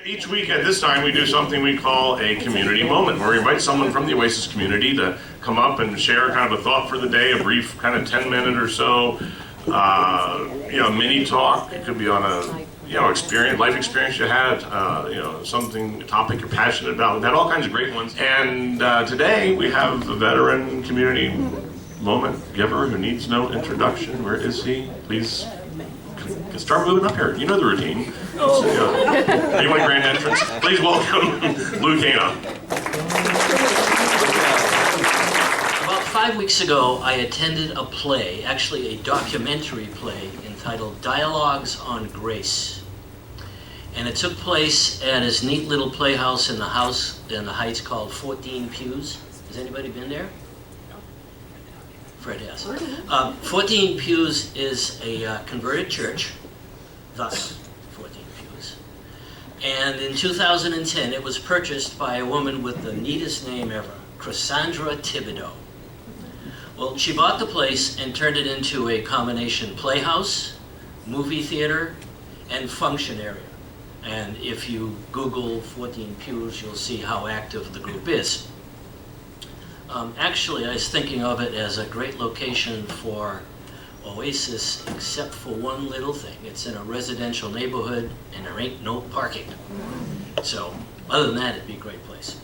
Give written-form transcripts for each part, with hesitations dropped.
Each week at this time we do something we call a community moment, where we invite someone from the Oasis community to come up and share kind of a thought for the day, a brief kind of 10-minute or so, mini talk. It could be on a life experience you had, something, a topic you're passionate about. We've had all kinds of great ones. And today we have a veteran community moment giver who needs no introduction. Where is he? Please start moving up here. You know the routine. Anyone grand entrance? Please welcome Lou Kana. About 5 weeks ago, I attended a play, actually a documentary play, entitled Dialogues on Grace. And it took place at this neat little playhouse in the Heights called 14 Pews. Has anybody been there? Fred has. 14 Pews is a converted church, thus 14 Pews. And in 2010, it was purchased by a woman with the neatest name ever, Cassandra Thibodeau. Well, she bought the place and turned it into a combination playhouse, movie theater, and function area. And if you Google 14 Pews, you'll see how active the group is. Actually, I was thinking of it as a great location for Oasis, except for one little thing. It's in a residential neighborhood, and there ain't no parking. So, other than that, it'd be a great place.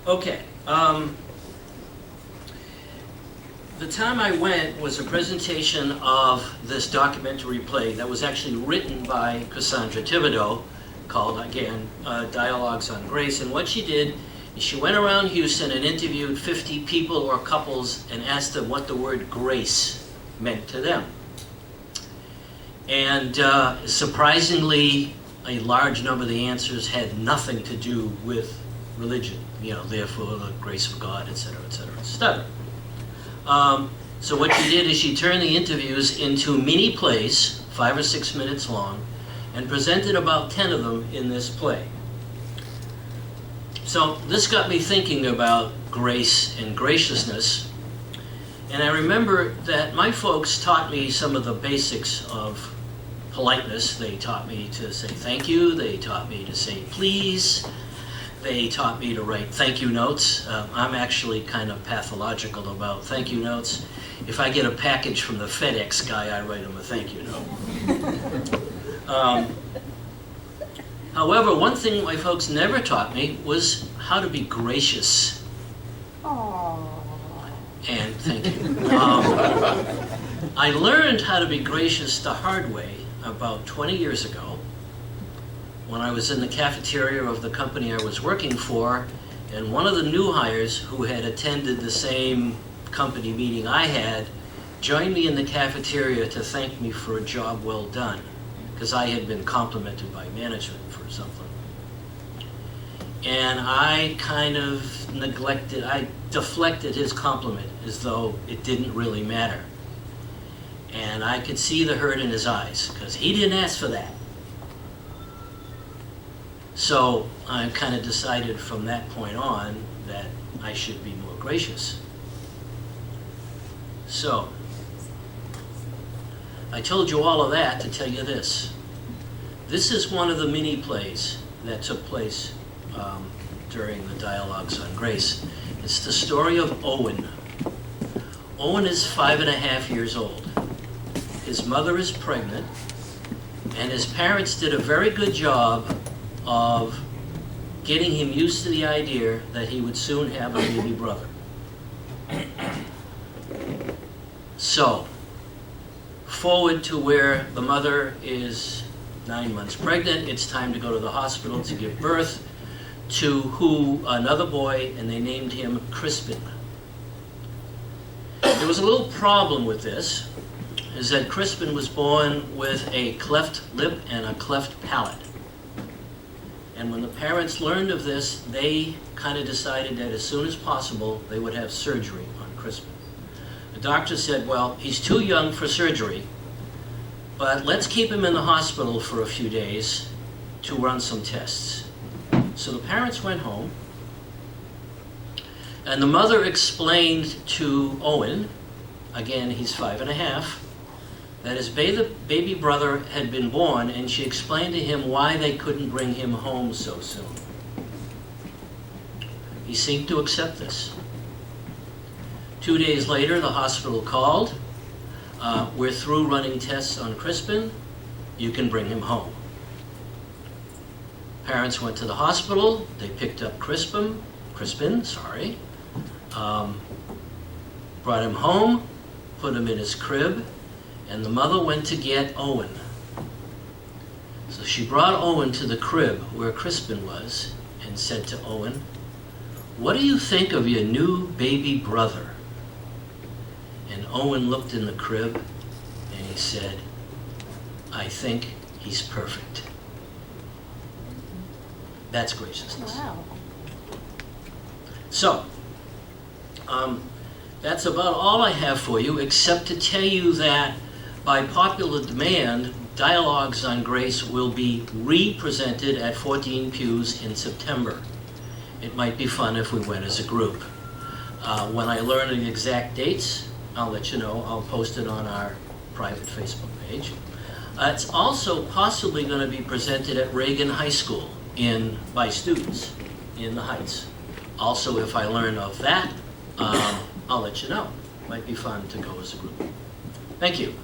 Okay. The time I went was a presentation of this documentary play that was actually written by Cassandra Thibodeau, called, again, Dialogues on Grace. And what she did is she went around Houston and interviewed 50 people or couples and asked them what the word grace meant to them. And surprisingly, a large number of the answers had nothing to do with religion. Therefore, the grace of God, etc., etc., etc. So what she did is she turned the interviews into mini plays, 5 or 6 minutes long, and presented about 10 of them in this play. So this got me thinking about grace and graciousness. And I remember that my folks taught me some of the basics of politeness. They taught me to say thank you. They taught me to say please. They taught me to write thank you notes. I'm actually kind of pathological about thank you notes. If I get a package from the FedEx guy, I write him a thank you note. However, one thing my folks never taught me was how to be gracious. Aww. And thank you. I learned how to be gracious the hard way about 20 years ago when I was in the cafeteria of the company I was working for, and one of the new hires who had attended the same company meeting I had joined me in the cafeteria to thank me for a job well done, because I had been complimented by management for something. And I kind of deflected his compliment as though it didn't really matter. And I could see the hurt in his eyes, because he didn't ask for that. So I kind of decided from that point on that I should be more gracious. So, I told you all of that to tell you this. This is one of the mini plays that took place during the Dialogues on Grace. It's the story of Owen. Owen is 5.5 years old. His mother is pregnant, and his parents did a very good job of getting him used to the idea that he would soon have a baby brother. So, forward to where the mother is 9 months pregnant, it's time to go to the hospital to give birth to another boy, and they named him Crispin. There was a little problem with this, is that Crispin was born with a cleft lip and a cleft palate. And when the parents learned of this, they kind of decided that as soon as possible, they would have surgery on Crispin. The doctor said, well, he's too young for surgery, but let's keep him in the hospital for a few days to run some tests. So the parents went home, and the mother explained to Owen, again, he's 5.5, that his baby brother had been born, and she explained to him why they couldn't bring him home so soon. He seemed to accept this. 2 days later, the hospital called. We're through running tests on Crispin. You can bring him home. Parents went to the hospital. They picked up Crispin, brought him home, put him in his crib, and the mother went to get Owen. So she brought Owen to the crib where Crispin was and said to Owen, "What do you think of your new baby brother?" And Owen looked in the crib and he said, "I think he's perfect." That's graciousness. Wow. So, that's about all I have for you, except to tell you that by popular demand, Dialogues on Grace will be re-presented at 14 Pews in September. It might be fun if we went as a group. When I learn the exact dates, I'll let you know. I'll post it on our private Facebook page. It's also possibly going to be presented at Reagan High School by students in the Heights. Also, if I learn of that, I'll let you know. Might be fun to go as a group. Thank you.